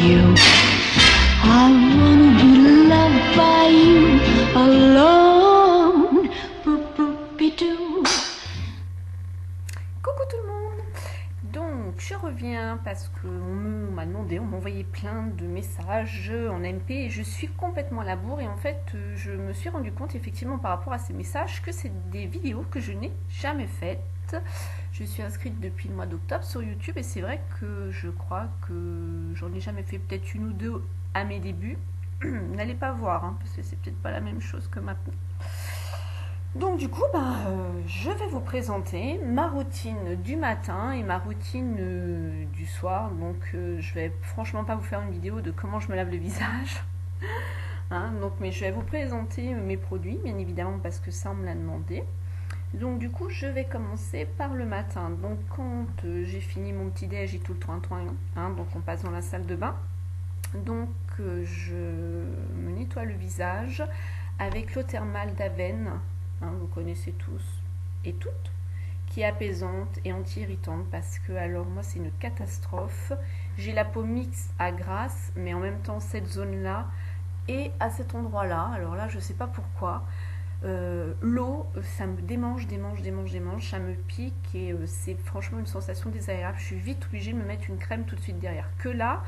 you. I wanna be loved by you alone. Boop-boop-be-doo. Coucou tout le monde. Donc je reviens parce qu'on m'a demandé, on m'a envoyé plein de messages en MP et je suis complètement à la bourre. Et en fait je me suis rendu compte effectivement par rapport à ces messages que c'est des vidéos que je n'ai jamais faites. Je suis inscrite depuis le mois d'octobre sur YouTube et c'est vrai que je crois que j'en ai jamais fait, peut-être une ou deux à mes débuts. N'allez pas voir hein, parce que c'est peut-être pas la même chose que maintenant. Donc du coup, je vais vous présenter ma routine du matin et ma routine du soir. Donc je vais franchement pas vous faire une vidéo de comment je me lave le visage. Hein, donc, mais je vais vous présenter mes produits, bien évidemment, parce que ça on me l'a demandé. Donc du coup, je vais commencer par le matin. Donc quand j'ai fini mon petit déj et tout le toin-toin, hein, donc on passe dans la salle de bain. Donc je me nettoie le visage avec l'eau thermale d'Aven. Hein, vous connaissez tous et toutes, qui est apaisante et anti-irritante parce que alors moi c'est une catastrophe. J'ai la peau mixte à grasse, mais en même temps cette zone là et à cet endroit là, alors là je sais pas pourquoi, l'eau ça me démange, ça me pique et c'est franchement une sensation désagréable. Je suis vite obligée de me mettre une crème tout de suite derrière. Que là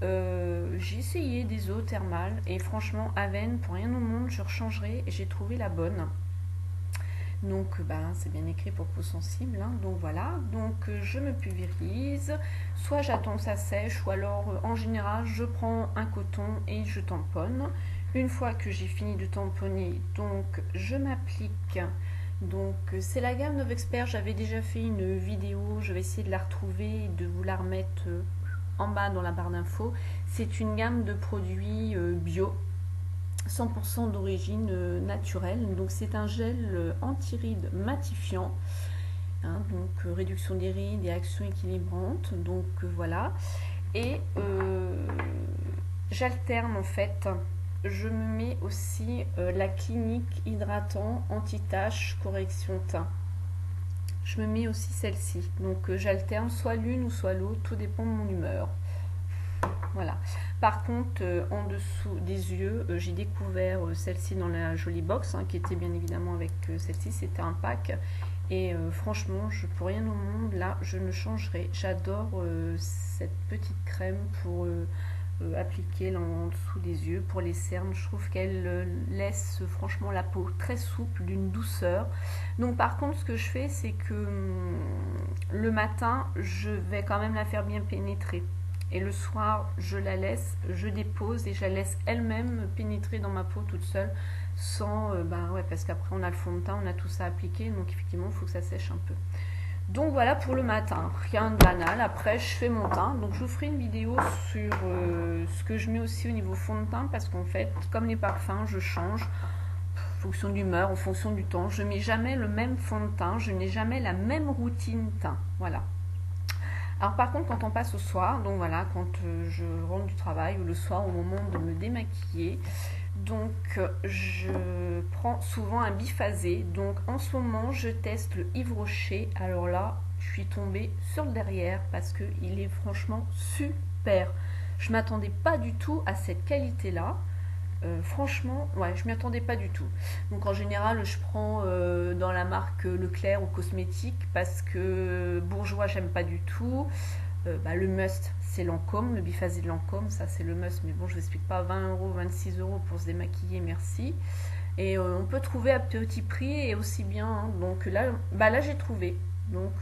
j'ai essayé des eaux thermales et franchement Aven pour rien au monde je rechangerai et j'ai trouvé la bonne. Donc c'est bien écrit pour peau sensible, hein. Donc voilà, donc je me pulvérise, soit j'attends que ça sèche, ou alors en général je prends un coton et je tamponne. Une fois que j'ai fini de tamponner, donc je m'applique. Donc c'est la gamme Novexpert, j'avais déjà fait une vidéo, je vais essayer de la retrouver et de vous la remettre en bas dans la barre d'infos. C'est une gamme de produits bio, 100% d'origine naturelle. Donc c'est un gel anti-rides matifiant, hein, donc réduction des rides et action équilibrante. Donc voilà. Et j'alterne en fait. Je me mets aussi la clinique hydratant anti-tache correction teint. Je me mets aussi celle-ci. Donc j'alterne soit l'une ou soit l'autre, tout dépend de mon humeur. Voilà. Par contre, en dessous des yeux, j'ai découvert celle-ci dans la jolie box, hein, qui était bien évidemment avec celle-ci, c'était un pack. Et franchement, pour rien au monde, là, je ne changerai. J'adore cette petite crème pour appliquer en dessous des yeux, pour les cernes. Je trouve qu'elle laisse franchement la peau très souple, d'une douceur. Donc par contre, ce que je fais, c'est que le matin, je vais quand même la faire bien pénétrer. Et le soir, je la laisse, je dépose et je la laisse elle-même pénétrer dans ma peau toute seule, sans, ouais, parce qu'après on a le fond de teint, on a tout ça appliqué, donc effectivement il faut que ça sèche un peu. Donc voilà pour le matin, rien de banal. Après je fais mon teint, donc je vous ferai une vidéo sur ce que je mets aussi au niveau fond de teint, parce qu'en fait, comme les parfums, je change en fonction d'humeur, en fonction du temps. Je mets jamais le même fond de teint, je n'ai jamais la même routine teint, voilà. Alors par contre, quand on passe au soir, donc voilà, quand je rentre du travail ou le soir au moment de me démaquiller, donc je prends souvent un biphasé. Donc en ce moment, je teste le Yves Rocher. Alors là, je suis tombée sur le derrière parce qu'il est franchement super. Je m'attendais pas du tout à cette qualité-là. Franchement, ouais, je m'y attendais pas du tout. Donc en général, je prends dans la marque Leclerc ou cosmétique parce que bourgeois, j'aime pas du tout. Le must, c'est Lancôme, le biphasé de Lancôme, ça c'est le must. Mais bon, je vous explique pas, 20 €, 26 € pour se démaquiller, merci. Et on peut trouver à petit prix et aussi bien. Hein. Donc là j'ai trouvé. Donc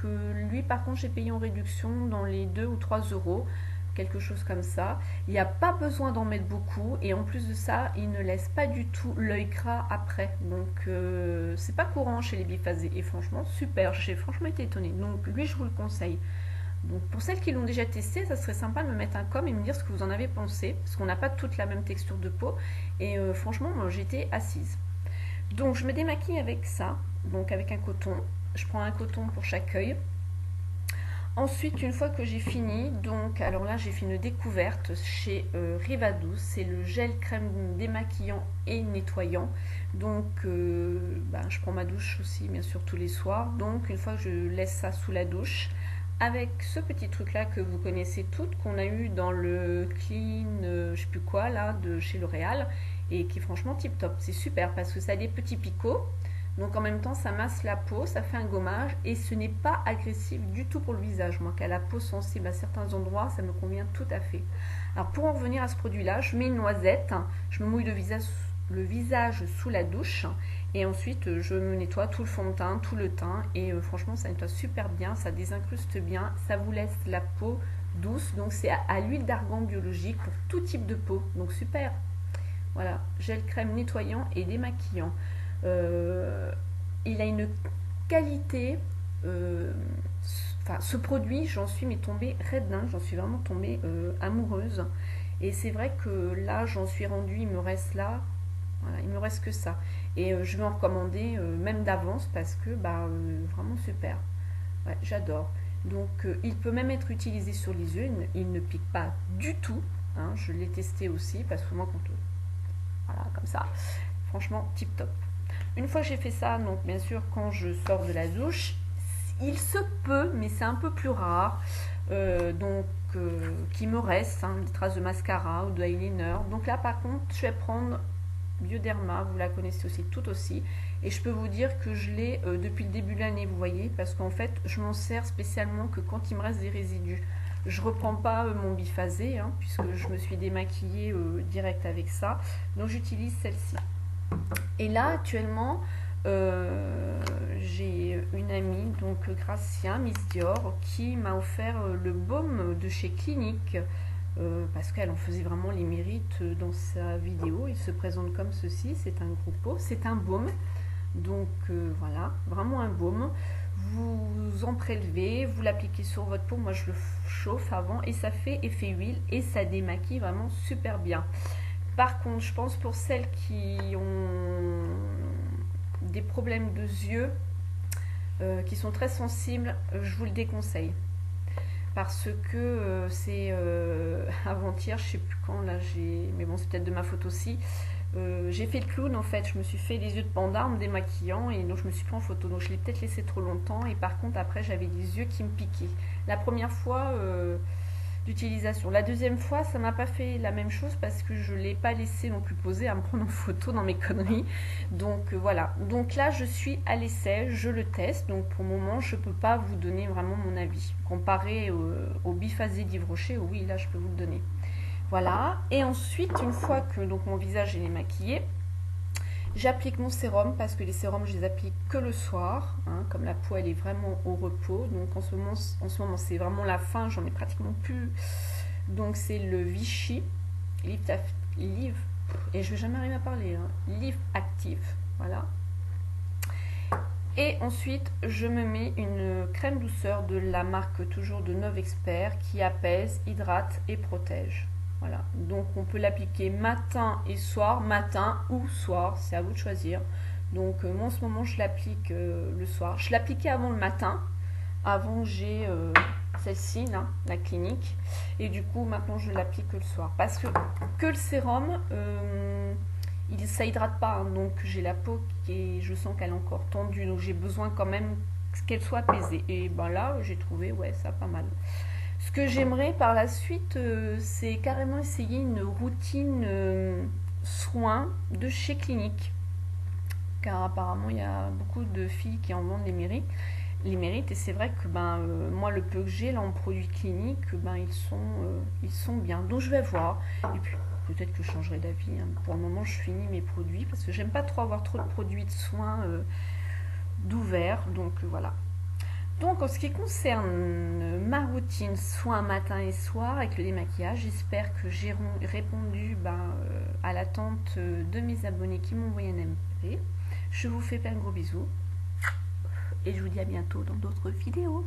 lui, par contre, j'ai payé en réduction dans les 2 ou 3 €. Quelque chose comme ça. Il n'y a pas besoin d'en mettre beaucoup et en plus de ça, il ne laisse pas du tout l'œil gras après. Donc c'est pas courant chez les biphasés et franchement super. J'ai franchement été étonnée. Donc lui, je vous le conseille. Donc pour celles qui l'ont déjà testé, ça serait sympa de me mettre un com et me dire ce que vous en avez pensé parce qu'on n'a pas toute la même texture de peau et franchement, moi, j'étais assise. Donc je me démaquille avec ça, donc avec un coton. Je prends un coton pour chaque œil. Ensuite, une fois que j'ai fini, donc alors là j'ai fait une découverte chez Rivadouce, c'est le gel crème démaquillant et nettoyant. Donc je prends ma douche aussi bien sûr tous les soirs. Donc une fois que je laisse ça sous la douche, avec ce petit truc là que vous connaissez toutes, qu'on a eu dans le clean, je sais plus quoi là, de chez L'Oréal, et qui est franchement tip top. C'est super parce que ça a des petits picots, donc en même temps ça masse la peau, ça fait un gommage, et ce n'est pas agressif du tout pour le visage. Moi qui a la peau sensible à certains endroits, ça me convient tout à fait. Alors pour en revenir à ce produit là, je mets une noisette, je me mouille le visage sous la douche, et ensuite je me nettoie tout le fond de teint, tout le teint, et franchement ça nettoie super bien, ça désincruste bien, ça vous laisse la peau douce. Donc c'est à l'huile d'argan biologique pour tout type de peau, donc super. Voilà, gel crème nettoyant et démaquillant. Il a une qualité, ce produit, j'en suis mais tombée raide dingue, j'en suis vraiment tombée amoureuse. Et c'est vrai que là, j'en suis rendue, il me reste là, voilà, il me reste que ça. Et je vais en recommander même d'avance parce que vraiment super. Ouais, j'adore. Donc il peut même être utilisé sur les yeux, il ne pique pas du tout. Hein, je l'ai testé aussi parce que moi quand voilà, comme ça, franchement tip top. Une fois que j'ai fait ça, donc bien sûr quand je sors de la douche, il se peut, mais c'est un peu plus rare, qu'il me reste des traces de mascara ou de eyeliner. Donc là par contre, je vais prendre Bioderma, vous la connaissez aussi tout aussi, et je peux vous dire que je l'ai depuis le début de l'année, vous voyez, parce qu'en fait je m'en sers spécialement que quand il me reste des résidus. Je reprends pas mon biphasé puisque je me suis démaquillée direct avec ça, donc j'utilise celle-ci. Et là actuellement j'ai une amie, donc Gracia Miss Dior, qui m'a offert le baume de chez Clinique, parce qu'elle en faisait vraiment les mérites dans sa vidéo. Il se présente comme ceci, c'est un gros pot, c'est un baume, donc voilà, vraiment un baume. Vous en prélevez, vous l'appliquez sur votre peau, moi je le chauffe avant et ça fait effet huile et ça démaquille vraiment super bien. Par contre, je pense pour celles qui ont des problèmes de yeux, qui sont très sensibles, je vous le déconseille. Parce que c'est avant-hier, je sais plus quand, là mais bon c'est peut-être de ma faute aussi, j'ai fait le clown en fait, je me suis fait les yeux de panda en me démaquillant, et donc je me suis pris en photo, donc je l'ai peut-être laissé trop longtemps, et par contre après j'avais des yeux qui me piquaient. La première fois d'utilisation. La deuxième fois, ça m'a pas fait la même chose parce que je l'ai pas laissé non plus poser à me prendre en photo dans mes conneries. Donc voilà. Donc là, je suis à l'essai, je le teste. Donc pour le moment, je peux pas vous donner vraiment mon avis. Comparé au biphasé d'Yves Rocher, oui, là, je peux vous le donner. Voilà. Et ensuite, une fois que donc mon visage est maquillé, j'applique mon sérum parce que les sérums je les applique que le soir, comme la peau elle est vraiment au repos. Donc en ce moment c'est vraiment la fin, j'en ai pratiquement plus. Donc c'est le Vichy Live, et je vais jamais arriver à parler, Live Active, voilà. Et ensuite je me mets une crème douceur de la marque toujours de Novexpert qui apaise, hydrate et protège. Voilà, donc on peut l'appliquer matin et soir, matin ou soir, c'est à vous de choisir. Donc moi en ce moment je l'applique le soir. Je l'appliquais avant le matin, avant j'ai celle-ci, là, la Clinique. Et du coup maintenant je l'applique le soir. Parce que le sérum, ça hydrate pas, donc j'ai la peau je sens qu'elle est encore tendue. Donc j'ai besoin quand même qu'elle soit apaisée. Et ben là j'ai trouvé, ouais, ça pas mal. Ce que j'aimerais par la suite, c'est carrément essayer une routine soins de chez Clinique. Car apparemment, il y a beaucoup de filles qui en vendent les mérites. Et c'est vrai que moi, le peu que j'ai là en produits cliniques, ils sont bien. Donc je vais voir. Et puis peut-être que je changerai d'avis. Pour le moment, je finis mes produits parce que j'aime pas trop avoir trop de produits de soins d'ouvert. Donc voilà. Donc en ce qui concerne ma routine soins matin et soir avec le démaquillage, j'espère que j'ai répondu à l'attente de mes abonnés qui m'ont envoyé un MP. Je vous fais plein de gros bisous et je vous dis à bientôt dans d'autres vidéos.